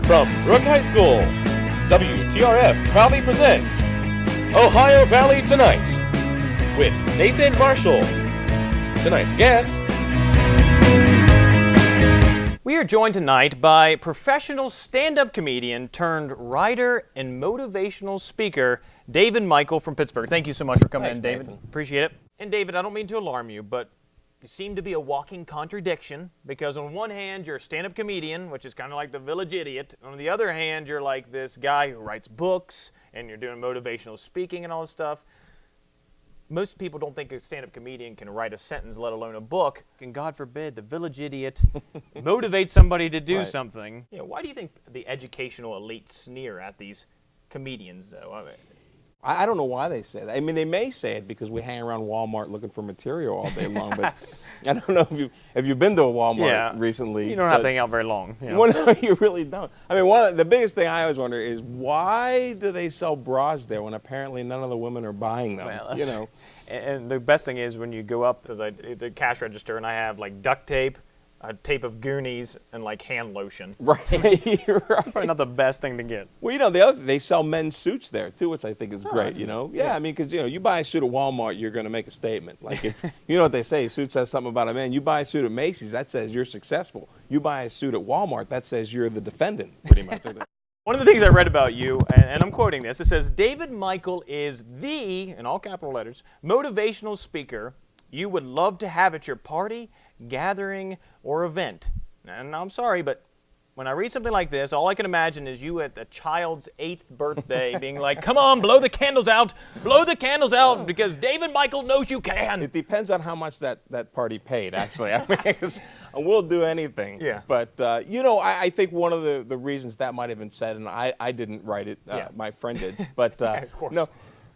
From Brooke High School, WTRF proudly presents Ohio Valley Tonite with Nathan Marshall. Tonight's guest. We are joined tonight by professional stand-up comedian turned writer and motivational speaker, David Michael from Pittsburgh. Thank you so much for coming in, David. Nathan. Appreciate it. And David, I don't mean to alarm you, but you seem to be a walking contradiction because on one hand, you're a stand-up comedian, which is kind of like the village idiot. On the other hand, you're like this guy who writes books and you're doing motivational speaking and all this stuff. Most people don't think a stand-up comedian can write a sentence, let alone a book. And God forbid, the village idiot motivates somebody to do something. You know, why do you think the educational elite sneer at these comedians, though? I don't know why they say that. I mean, they may say it because we hang around Walmart looking for material all day long, but I don't know if you've been to a Walmart recently. You don't have to hang out very long. You know? Well, no, you really don't. I mean, the biggest thing I always wonder is why do they sell bras there when apparently none of the women are buying them? Well, you know. And the best thing is when you go up to the cash register and I have like duct tape, a tape of Goonies, and like hand lotion. Right. You're right. Probably not the best thing to get. Well, you know, they sell men's suits there too, which I think is great. You know, I mean, because you buy a suit at Walmart, you're going to make a statement. Like if you know what they say, a suit says something about a man. You buy a suit at Macy's, that says you're successful. You buy a suit at Walmart, that says you're the defendant, pretty much. One of the things I read about you, and I'm quoting this, it says, David Michael is the, in all capital letters, motivational speaker you would love to have at your party, gathering, or event. And I'm sorry, but when I read something like this, all I can imagine is you at a child's 8th birthday being like, come on, blow the candles out, because David Michael knows you can. It depends on how much that party paid, actually. I mean, 'cause we'll do anything. Yeah. But, you know, I think one of the reasons that might have been said, and I didn't write it, my friend did, but of course. no.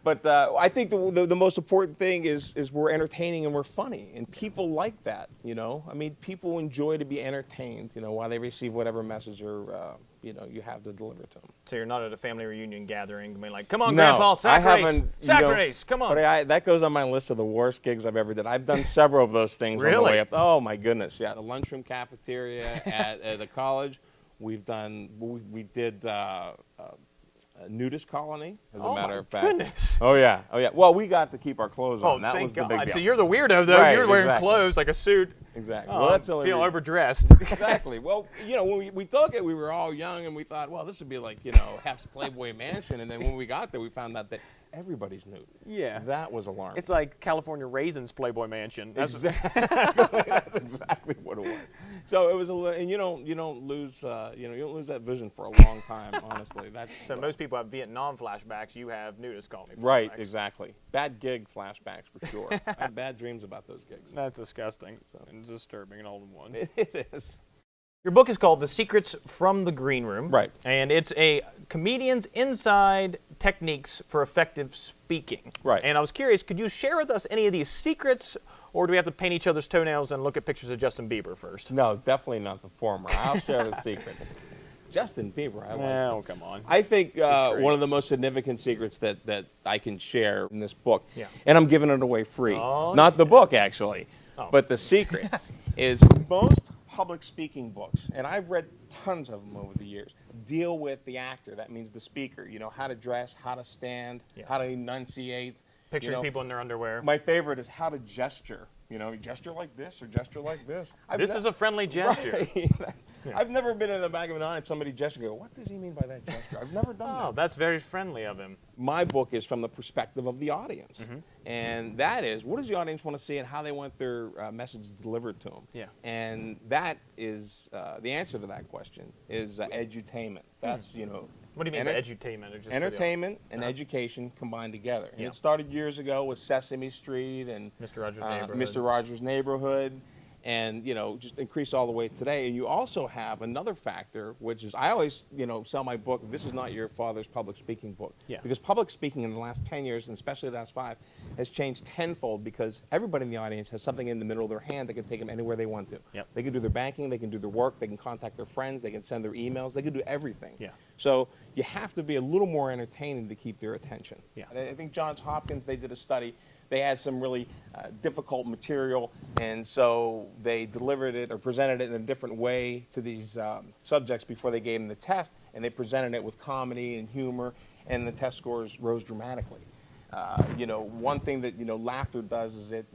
But I think the most important thing is we're entertaining and we're funny, and people like that, you know. I mean, people enjoy to be entertained, you know, while they receive whatever message or you know, you have to deliver to them. So you're not at a family reunion gathering, I mean, like, come on, No, Grandpa, sack I race, haven't, sack you know, race, come on. But that goes on my list of the worst gigs I've ever did. I've done several of those things on the Really? way up. Oh my goodness, yeah, the lunchroom cafeteria at the college. We did. A nudist colony, as a matter of fact. Goodness. Oh yeah. Well, we got to keep our clothes on. That thank was the God. big deal. So you're the weirdo, though. Right, you're wearing exactly. clothes like a suit. Exactly. Oh, Well, that's the only feel reason. overdressed. Exactly. Well, you know, when we took it, we were all young, and we thought, well, this would be like, you know, Hef's Playboy Mansion. And then when we got there, we found out that everybody's nude. Yeah. That was alarming. It's like California Raisins Playboy Mansion. Exactly. That's exactly what it was. So it was and you don't lose you don't lose that vision for a long time. Honestly, So most people have Vietnam flashbacks. You have nudist colony flashbacks. Right, exactly. Bad gig flashbacks for sure. I had bad dreams about those gigs. That's disgusting and disturbing and all in one. It is. Your book is called The Secrets from the Green Room. Right. And it's a comedian's inside techniques for effective speaking. Right. And I was curious, could you share with us any of these secrets, or do we have to paint each other's toenails and look at pictures of Justin Bieber first? No, definitely not the former. I'll share the secret. Justin Bieber, I like him. Oh, come on. I think one of the most significant secrets that I can share in this book, Yeah. and I'm giving it away free, Oh, not the book actually, Oh. but the secret is most public speaking books, and I've read tons of them over the years, deal with the actor. That means the speaker. You know, how to dress, how to stand, how to enunciate. Pictures of people in their underwear. My favorite is how to gesture. You know, gesture like this or gesture like this. This is a friendly gesture. Right. I've never been in the back of an eye and somebody gesture and go, what does he mean by that gesture? I've never done that. Oh, that's very friendly of him. My book is from the perspective of the audience. Mm-hmm. And that is, what does the audience want to see and how they want their message delivered to them? Yeah. And that is, the answer to that question is edutainment. That's, you know. What do you mean by edutainment? Just Entertainment and education combined together. And Yeah. it started years ago with Sesame Street and Mr. Rogers' Neighborhood. Mr. Rogers' Neighborhood, and you know, just increase all the way today. And you also have another factor, which is I always sell my book. This is not your father's public speaking book, because public speaking in the last 10 years, and especially the last 5, has changed tenfold because everybody in the audience has something in the middle of their hand that can take them anywhere they want to. Yep. They can do their banking, they can do their work, they can contact their friends, they can send their emails, they can do everything. Yeah. So you have to be a little more entertaining to keep their attention. Yeah. And I think Johns Hopkins, they did a study. They had some really difficult material, and so they delivered it or presented it in a different way to these subjects before they gave them the test, and they presented it with comedy and humor, and the test scores rose dramatically. One thing that, laughter does is it,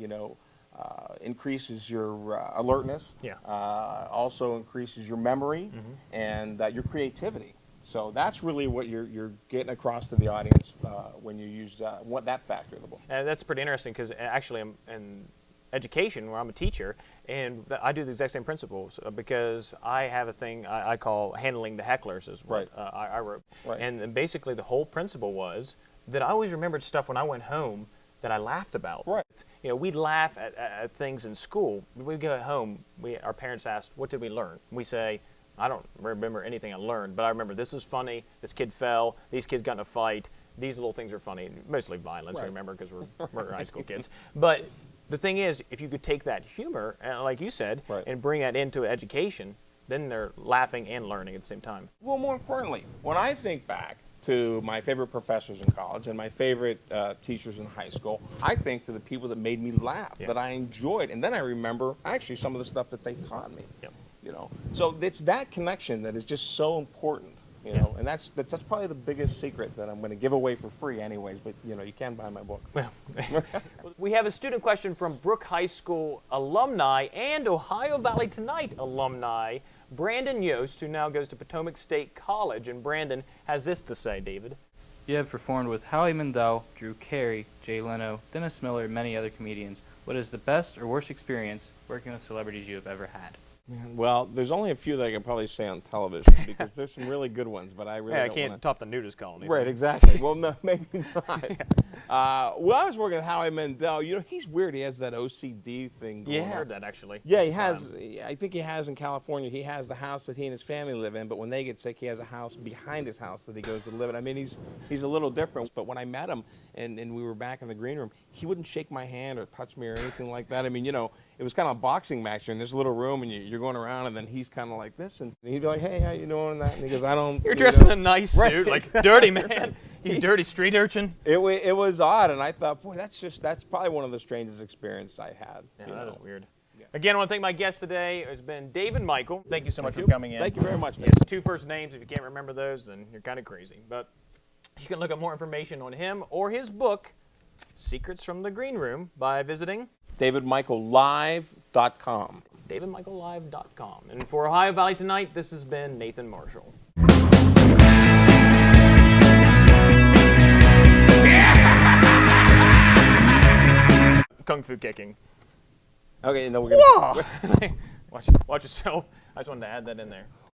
increases your alertness. Yeah. Also increases your memory and your creativity. So that's really what you're getting across to the audience when you use that factor of the book. That's pretty interesting because actually I'm in education where I'm a teacher, and I do the exact same principles because I have a thing I call handling the hecklers is what I wrote. Right. And basically the whole principle was that I always remembered stuff when I went home that I laughed about. Right. We'd laugh at things in school. We go home, our parents asked, what did we learn? We say, I don't remember anything I learned, but I remember this was funny, this kid fell, these kids got in a fight, these little things are funny, mostly violence, I remember, because we're high school kids. But the thing is, if you could take that humor, like you said, and bring that into education, then they're laughing and learning at the same time. Well, more importantly, when I think back to my favorite professors in college and my favorite teachers in high school, I think to the people that made me laugh, that I enjoyed, and then I remember actually some of the stuff that they taught me. Yep. So it's that connection that is just so important, and that's probably the biggest secret that I'm going to give away for free anyways, but you can buy my book. Well, we have a student question from Brooke High School alumni and Ohio Valley Tonite alumni, Brandon Yost, who now goes to Potomac State College, and Brandon has this to say, David. You have performed with Howie Mandel, Drew Carey, Jay Leno, Dennis Miller, and many other comedians. What is the best or worst experience working with celebrities you have ever had? Well, there's only a few that I can probably say on television because there's some really good ones, but I really I don't can't wanna... top the nudist colony. Right, exactly. Well, no, maybe not. Well, I was working with Howie Mandel. He's weird. He has that OCD thing going I on. heard that actually. Yeah, he has. I think he has in California. He has the house that he and his family live in, but when they get sick, he has a house behind his house that he goes to live in. I mean, he's a little different. But when I met him and we were back in the green room, he wouldn't shake my hand or touch me or anything like that. I mean, it was kind of a boxing match. You're in this little room and you're going around, and then he's kind of like this, and he'd be like, "Hey, how you doing?" And that, and he goes, "I don't." You're dressed in a nice suit, like dirty man. You dirty street urchin. It was odd, and I thought, boy, that's probably one of the strangest experiences I had. Yeah, that is weird. Yeah. Again, I want to thank my guest today. It's been David Michael. Thank you so much for coming in. Thank you very much. Yes, 2 first names. If you can't remember those, then you're kind of crazy. But you can look up more information on him or his book, Secrets from the Green Room, by visiting DavidMichaelLive.com. DavidMichaelLive.com. And for Ohio Valley Tonite, this has been Nathan Marshall. Kung Fu kicking. Okay, no, we're gonna Watch yourself. I just wanted to add that in there.